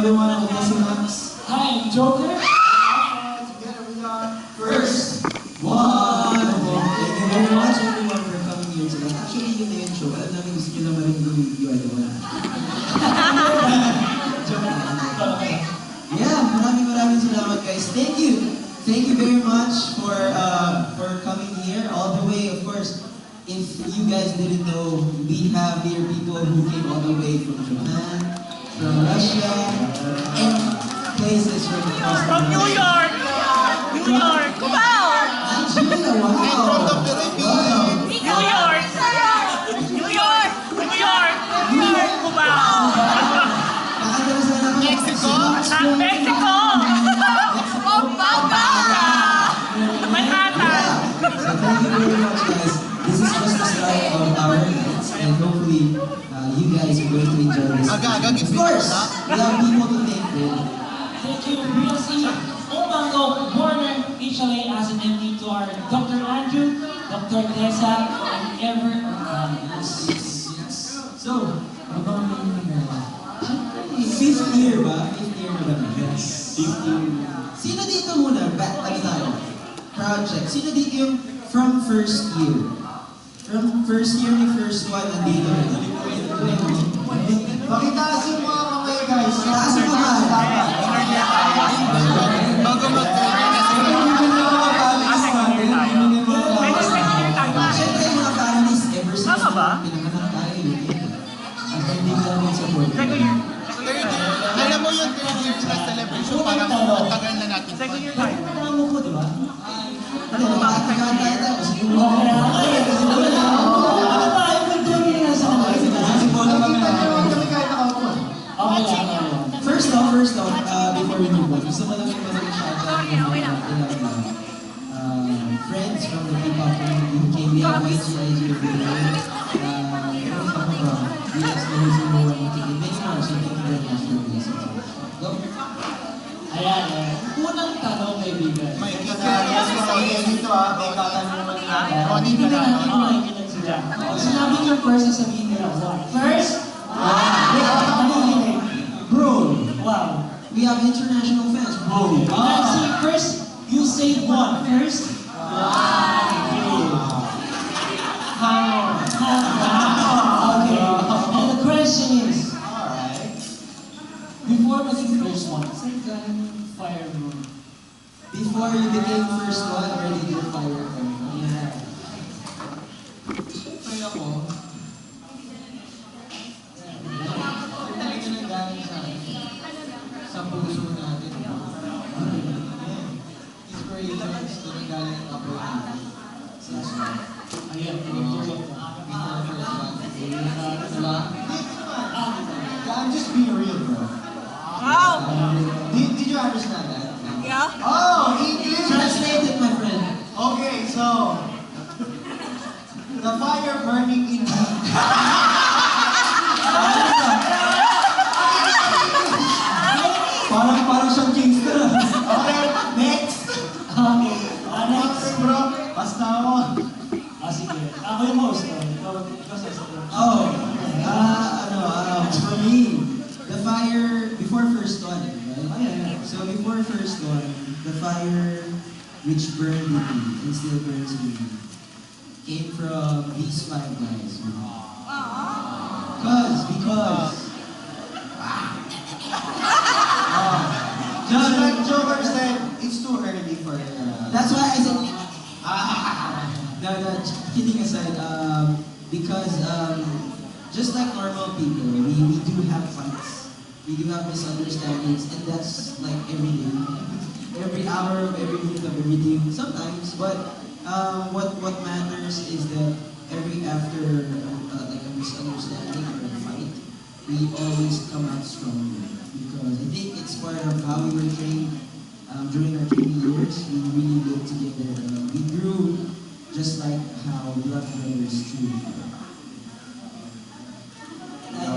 everyone. This is Max. Hi, Joker. Together we are First One. Thank you very much everyone for coming here tonight. Actually, yun na yung show. Alam namin gusto nyo naman rin gawin You Are The One. Yeah, maraming salamat guys. Thank you. Thank you very much for coming here all the way. Of course, if you guys didn't know, we have here people who came all the way from Japan, from Russia, and places from across the world. From New York! New York! Wow! Nigeria, wow! Wow! New York! New York! New York! New York! Wow! Nakadalasan naman Mexico! Mexico! Pampanga! Manhattan! So thank you very much guys. This is just the start of our events and hopefully you guys are going to enjoy this. Of course, we have people to thank for. Thank you, BLC, Umango, Warner, HLA as an MD to our Dr. Andrew, Dr. Tessa, and ever. So, Fifth year ba? Fifth year na ba? Yes. Fifth year. Sino dito muna? Back tayo. Project. Sino dito yung from first year? From first year ni first one, nandito. Pakitaas yung mga kamay guys. Taas yung kamay. Bago Siyempre yung mga families ever since pinanganak tayo. Ang hindi ko namin support. Alam mo yung 3 years na celebration, parang matagal na natin. Second year tayo. Ano mo ko, di ba? Ano ba? Tagaan tayo. Siguro. Ano ba? Yung kulturo nyo na sa kanila. First off, before we move on, gusto mo lang yung shoutout friends from the hip-hop community who came here, YGIG, Ayan, unang tanong, kaibigan. May katanungan dito may katanungan dito. Hindi na natin makikinig sila. Pag sinabi niyo first, sasabihin nila, what? First? Bro, Wow. we have international fans, bro. Let's see, first, you say one. First? How? Okay. And the question is, before maging first one, saan ka fire mo? Before you became first one, where did you fire from? Yeah. Kaya ko, talaga nang galing sa puso natin. Inspirations na nang galing ang kapwa natin. Ayan, pinagtulog ko. Diba? I'm just being real, bro. Wow! Did you understand that? Yeah? Oh, English! Translate it, my friend. Okay, so the fire burning in me. Parang siyang Kingston. Okay, next. Okay. Next. Okay, bro. Basta ako. Sige. Ako yung host. Ikaw sa isa. For me, the fire, before first one, right? So before first one, the fire which burned in me and still burns in me came from these 5 guys. Because Just like Joker said, it's too early for that's why I said, no, kidding aside, because just like normal people, we do have fights, we do have misunderstandings, and that's like every day, every hour of every minute of every day, sometimes, but what matters is that after like a misunderstanding or a fight, we always come out stronger, because I think it's part of how we were trained during our training years. We really lived together. We grew just like how blood brothers truly do. I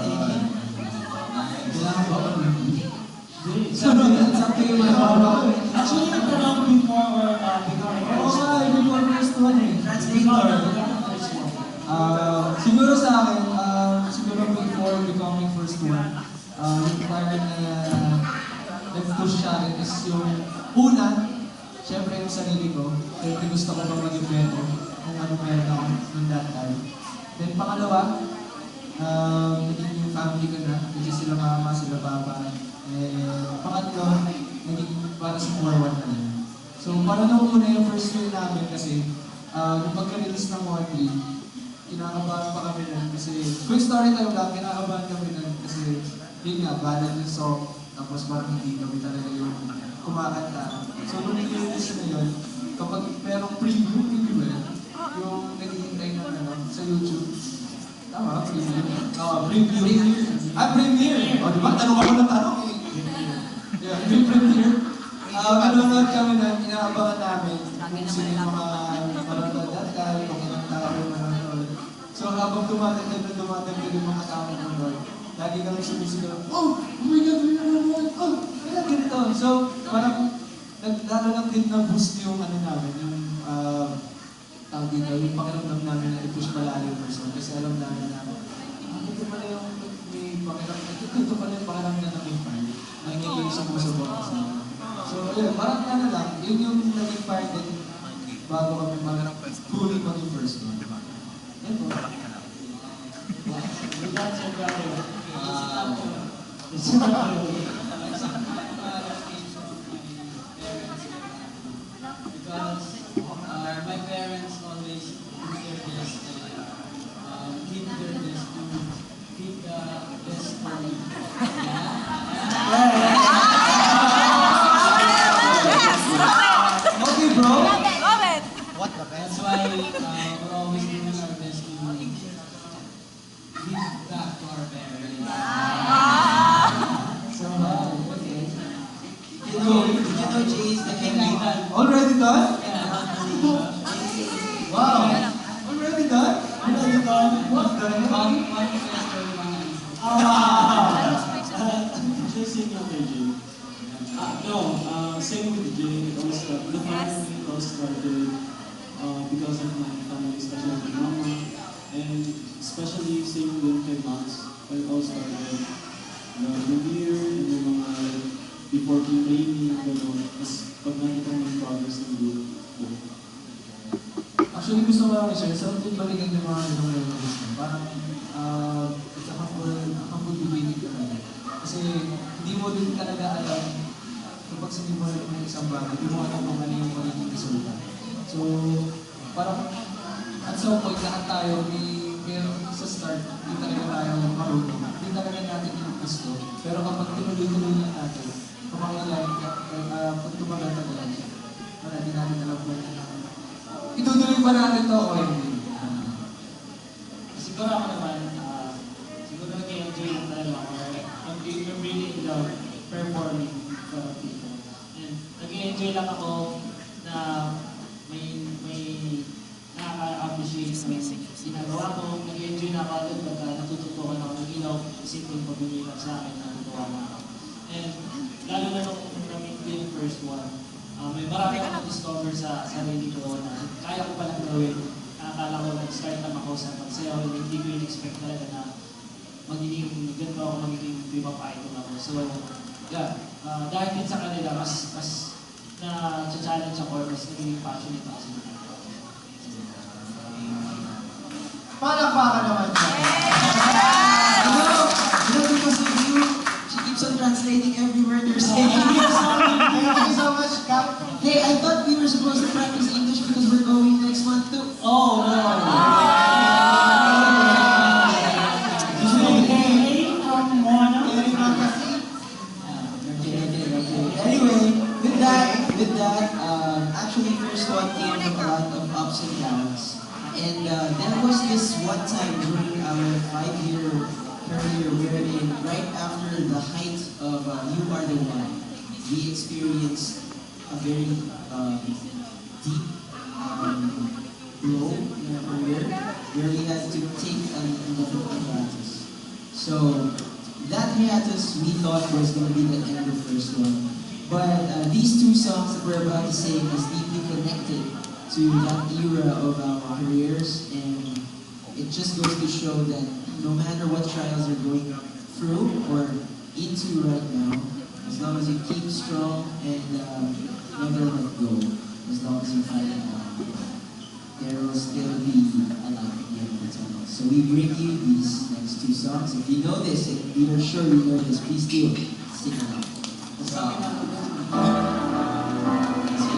think something in my heart. Actually, yung tanong before or becoming Before first one eh. Translator. Siguro sa akin, siguro before becoming first one, yung fire na nag-push sa akin is yung una, syempre yung sarili ko. Syempre gusto ko pa maging better kung ano meron ako noong that time. Then pangalawa, naging yung family ko na, which is sila mama, sila papa. And pangatlo, naging para sa 4-1 na yun. So parang nung una yung first year namin kasi, yung pagka-release ng 1-3, kinakabahan pa kami nun kasi, quick story time lang, kinakabahan kami nun kasi, yun nga, ballad yung song, tapos parang hindi kami talaga yung kumakanta. So nung release na yun, kapag merong preview ba yun? Yung naghihintay ng sa YouTube. Tama, preview. Preview. Premiere! O, diba? Tanong ako ng tanong eh. Yeah, yung premiere. Manonood kami na, inaabangan namin kung sino yung mga manonood that time, kung ilang tao yung manonood. So habang dumatagdag yung mga tao na manonood, lagi kami sumisigaw, oh my God, may nanonood! Oh, kaya ganito. So, parang, lalo lang din na-boost yung ano namin, yung tawag dito, yung pakiramdam namin na i-push pala yung person. Kasi alam namin na, ito pala yung may pakiramdam, ito pala yung pakiramdam na may fire. Nangingin yung sumusubo kasi. So, yun, parang ano lang, yun yung naging fire din bago kami fully maging person. Yan po. That's your brother. Because my parents always do their best and give their best to give the best for me. Okay, bro. What the That's best? why we're always doing our best to give back to our parents. So, okay. You know, Jay is the king. Already done? Yeah. Wow! Already done? Already done? What the hell? Just sing yung kay Jay. No, same with Jay. The family all started because of my family, especially my mama. And especially same with kay Max. It all started the year and yung mga before training, gano'n. Tapos pag nakita mo yung progress ng group, Actually, gusto ko lang i-share. Sa ating balikan yung mga ganong memories ko. Parang, it's a humble beginning talaga. Kasi, hindi mo din talaga alam kapag sinimulan mo yung isang bagay, hindi mo alam kung ano yung magiging resulta. So, parang, at some point, lahat tayo, meron sa start, hindi talaga tayo marunong. Hindi talaga natin yung gusto. Pero kapag tinuloy-tuloy lang natin, kapag pag tumagal na lang, wala, di natin alam kung itutuloy pa natin to o hindi. Siguro ako naman, siguro nag-enjoy lang talaga ako. I'm really in love performing for people. And nag-enjoy lang ako na may nakaka-appreciate sa ginagawa ko. Nag-enjoy na ako agad pagka natututukan ako ng ilaw, simpleng pagbumilang sa akin, natutuwa na ako. And lalo na nung na-meet ko yung first one, may marami akong discover sa sarili ko na kaya ko palang gawin. Akala ko nag-start lang ako sa pagsayaw, hindi ko in-expect talaga na magiging ganito ako, magiging Viva Python ako. So, yeah, dahil din sa kanila, mas na-challenge ako, mas naging passionate ako sa kanila. Palakpakan naman siya. Because of you, she keeps on translating every word you're saying. Thank you so much, Cap. Hey, I thought we were supposed to practice English because we're going next month too. Oh, no! Anyway, with that, actually first one came from a lot of ups and downs. And there was this one time during our 5-year career wherein right after the height of You Are the One, we experienced a very deep blow in our career where we had to take another hiatus. So that hiatus we thought was going to be the end of first one. But these two songs that we're about to sing is deeply connected to that era of our careers, and it just goes to show that no matter what trials you're going through or into right now, As long as you keep strong and never let go. As long as you fight there will still be a light at the end of the tunnel. So we bring you these next two songs. If you know this, and we are sure you know this, please do sing along. Let's go. Let's go.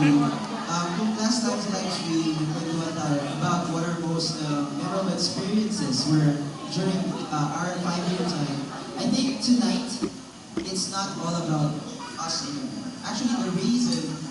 kung last time's live stream, nagkwentuhan tayo about what our most memorable experiences were during our 5-year time. I think tonight, it's not all about us anymore. Actually, the reason